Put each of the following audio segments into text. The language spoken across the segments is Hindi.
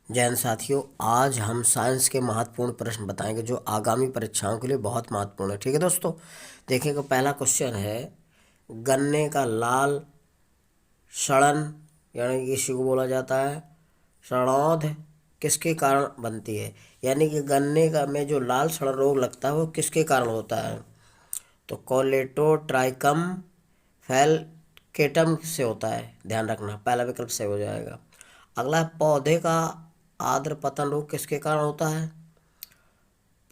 जैन साथियों, आज हम साइंस के महत्वपूर्ण प्रश्न बताएंगे जो आगामी परीक्षाओं के लिए बहुत महत्वपूर्ण है। ठीक है दोस्तों, देखिएगा पहला क्वेश्चन है, गन्ने का लाल सड़न यानी कि इसी को बोला जाता है रणौध किसके कारण बनती है। यानी कि गन्ने का में जो लाल सड़न रोग लगता है वो किसके कारण होता है। तो कोलेटोट्राइकम फैलकेटम से होता है, ध्यान रखना, पहला विकल्प सही हो जाएगा। अगला है, पौधे का आर्द्र पतन रोग किसके कारण होता है।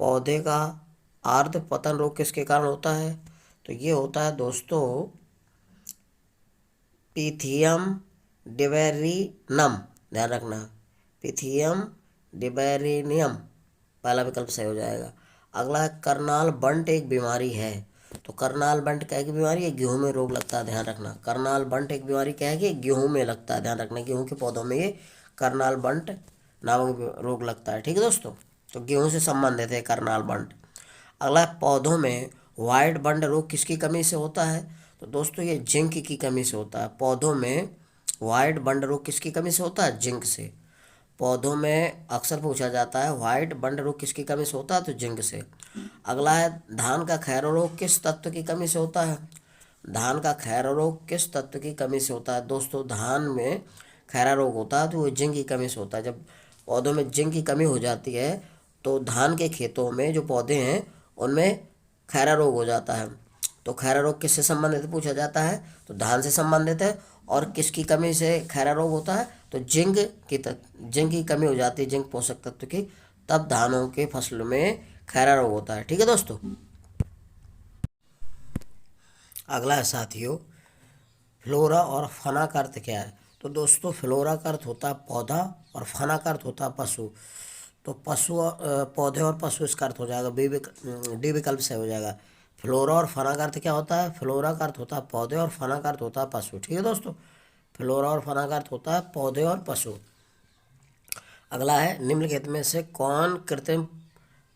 पौधे का आर्द्र पतन रोग किसके कारण होता है। तो ये होता है दोस्तों पिथियम डिबेरिनम, ध्यान रखना, पिथियम डिबेरिनियम, पहला विकल्प सही हो जाएगा। अगला है, करनाल बंट एक बीमारी है। तो करनाल बंट क्या की बीमारी है, गेहूं में रोग लगता है, ध्यान रखना। करनाल बंट एक बीमारी क्या है कि गेहूं में लगता है, ध्यान रखना, गेहूं के पौधों में ये करनाल बंट नामक रोग लगता है। ठीक है दोस्तों, तो गेहूं से संबंधित है करनाल बंट। अगला है, पौधों में वाइट बंड रोग किसकी कमी से होता है। तो दोस्तों ये जिंक की कमी से होता है। पौधों में वाइट बंड रोग किसकी कमी से होता है, जिंक से। पौधों में अक्सर पूछा जाता है वाइट बंड रोग किसकी कमी से होता है, तो जिंक से। अगला है, धान का खैरा रोग किस तत्व की कमी से होता है। धान का खैरा रोग किस तत्व की कमी से होता है। दोस्तों धान में खैरा रोग होता है तो वो जिंक की कमी से होता है। जब पौधों में जिंक की कमी हो जाती है तो धान के खेतों में जो पौधे हैं उनमें खैरा रोग हो जाता है। तो खैरा रोग किससे संबंधित है पूछा जाता है, तो धान से संबंधित है। और किसकी कमी से खैरा रोग होता है, तो जिंक की कमी हो जाती है, जिंक पोषक तत्व की, तब धानों के फसलों में खैरा रोग होता है। ठीक है दोस्तों, अगला है साथियों, फ्लोरा और फना का अर्थ क्या है। तो दोस्तों फ्लोरा का अर्थ होता है पौधा और फना का अर्थ होता है पशु। तो पौधे और पशु इसका अर्थ हो जाएगा, डी विकल्प से हो जाएगा। फ्लोरा और फना का अर्थ क्या होता है, फ्लोरा का अर्थ होता है पौधे और फना का अर्थ होता है पशु। ठीक है दोस्तों, फ्लोरा और फना का अर्थ होता है पौधे और पशु। अगला है, निम्नलिखित में से कौन कृत्रिम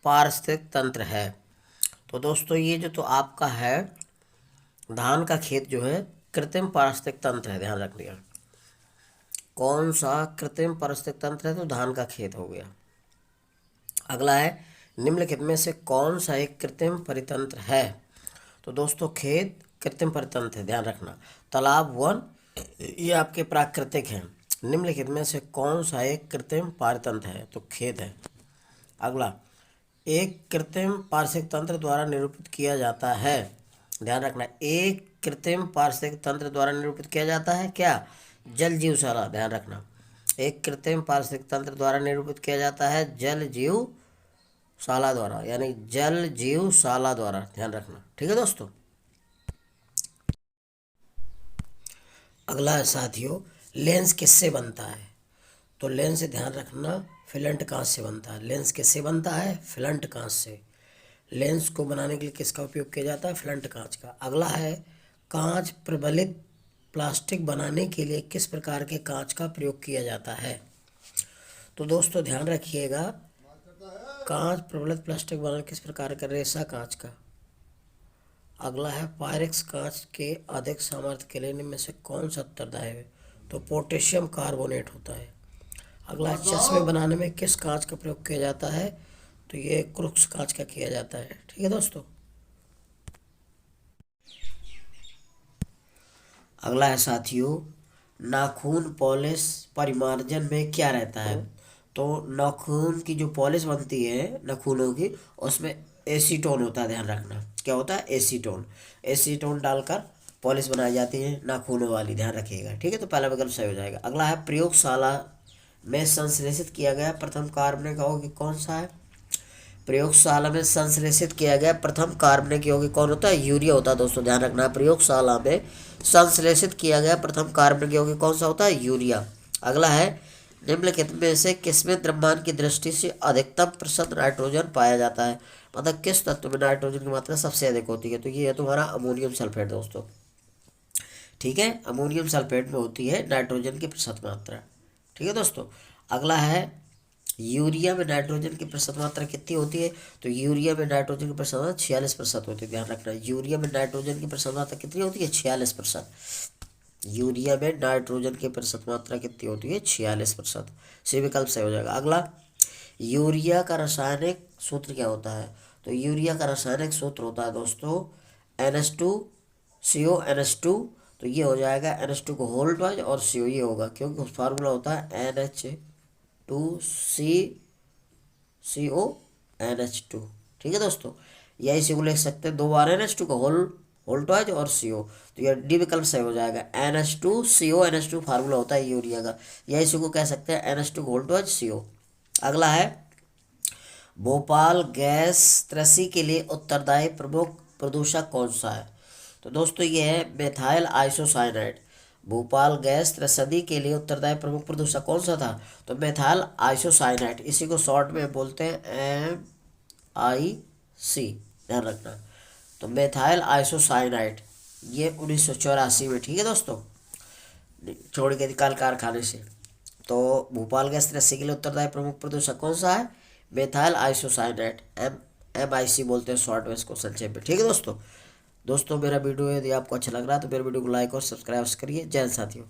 पारिस्थितिक तंत्र है। तो दोस्तों ये जो तो आपका है धान का खेत जो है कृत्रिम पारिस्थितिक तंत्र है, ध्यान रखिएगा। कौन सा कृत्रिम पारिस्थितिक तंत्र है, तो धान का खेत हो गया। अगला है, निम्नलिखित में से कौन सा एक कृत्रिम परितंत्र है। तो दोस्तों खेत कृत्रिम परितंत्र है, ध्यान रखना। तालाब वन ये आपके प्राकृतिक हैं। निम्नलिखित में से कौन सा एक कृत्रिम पारितंत्र है, तो खेत है। अगला, एक कृत्रिम पारिस्थितिक तंत्र द्वारा निरूपित किया जाता है, ध्यान रखना, एक कृत्रिम पारिस्थितिक तंत्र द्वारा निरूपित किया जाता है क्या, जल जीवशाला, ध्यान रखना। एक कृत्रिम पारिस्थितिक तंत्र द्वारा निरूपित किया जाता है जल जीवशाला द्वारा, यानी जल जीवशाला द्वारा, ध्यान रखना। ठीक है दोस्तों, अगला है साथियों, लेंस किससे बनता है। तो लेंस से ध्यान रखना, फिलंट कांच से बनता है। लेंस किससे बनता है, फिलंट कांच से। लेंस को बनाने के लिए किसका उपयोग किया जाता है, फिलंट कांच का। अगला है, कांच प्रबलित प्लास्टिक बनाने के लिए किस प्रकार के कांच का प्रयोग किया जाता है। तो दोस्तों ध्यान रखिएगा, कांच प्रबलित प्लास्टिक बनाने किस प्रकार का, रेसा कांच का। अगला है, पायरेक्स कांच के अधिक सामर्थ्य के लिए निम्न में से कौन सा उत्तरदायी है। तो पोटेशियम कार्बोनेट होता है। अगला है, चश्मे बनाने में किस कांच का प्रयोग किया जाता है। तो ये क्रुक्स कांच का किया जाता है। ठीक है दोस्तों, अगला है साथियों, नाखून पॉलिश परिमार्जन में क्या रहता है। तो नाखून की जो पॉलिश बनती है नाखूनों की, उसमें एसीटोन होता है, ध्यान रखना, क्या होता है, एसीटोन। एसीटोन डालकर पॉलिश बनाई जाती है नाखूनों वाली, ध्यान रखिएगा। ठीक है, तो पहला विकल्प सही हो जाएगा। अगला है, प्रयोगशाला में संश्लेषित किया गया प्रथम कार्बनिक यौगिक कौन सा है। प्रयोगशाला में संश्लेषित किया गया प्रथम कार्बनिक यौगिक कौन होता है, यूरिया होता है। दोस्तों ध्यान रखना, प्रयोगशाला में संश्लेषित किया गया प्रथम कार्बनिक यौगिक कौन सा होता है, यूरिया। अगला है, निम्नलिखित में से किसमें द्रव्यमान की दृष्टि से अधिकतम प्रतिशत नाइट्रोजन पाया जाता है। मतलब किस तत्व में नाइट्रोजन की मात्रा सबसे अधिक होती है। तो ये है तुम्हारा अमोनियम सल्फेट दोस्तों। ठीक है, अमोनियम सल्फेट में होती है नाइट्रोजन की प्रतिशत मात्रा। ठीक है दोस्तों, अगला है, यूरिया में नाइट्रोजन की प्रतिशत मात्रा कितनी होती है। तो यूरिया में नाइट्रोजन की प्रतिशत मात्रा 46% होती है, ध्यान रखना। यूरिया में नाइट्रोजन की प्रतिशत मात्रा कितनी होती है, 46%। यूरिया में नाइट्रोजन की प्रतिशत मात्रा कितनी होती है? 46%। सी विकल्प सही हो जाएगा। अगला, यूरिया का रासायनिक सूत्र क्या होता है? तो यूरिया का रासायनिक सूत्र होता है दोस्तों NH2CO NH2। तो ये हो जाएगा NH2 को होल ट्वाइज और CO ये होगा, क्योंकि उस फार्मूला होता है NH2CCONH2। ठीक है दोस्तों, या इसी को लिख सकते हैं 2 बार NH2 का होल ट्वाइज और CO। तो ये डी विकल्प सही हो जाएगा। NH2CONH2 फार्मूला होता है यूरिया का, या इसी को कह सकते हैं NH2 होल ट्वाइज CO। अगला है, भोपाल गैस त्रसी के लिए उत्तरदायी प्रमुख प्रदूषक कौन सा है? तो दोस्तों ये है मेथाइल आइसोसाइनाइड। भोपाल गैस त्रसदी के लिए उत्तरदायी प्रमुख प्रदूषक कौन सा था? तो मेथाइल आइसोसाइनाइड, इसी को शॉर्ट में बोलते हैं MIC, ध्यान रखना। तो मेथाइल आइसोसाइनाइड ये 1984 में, ठीक है दोस्तों, छोड़ के निकाल कारखाने से। तो भोपाल गैस त्रसी के लिए उत्तरदायी प्रमुख प्रदूषक कौन सा है? मेथाइल आइसोसाइनाइड, MIC बोलते हैं शॉर्ट में इसको, संक्षेप में। ठीक है दोस्तों, मेरा वीडियो यदि आपको अच्छा लग रहा है तो मेरे वीडियो को लाइक और सब्सक्राइब करिए। जय हिंद साथियों।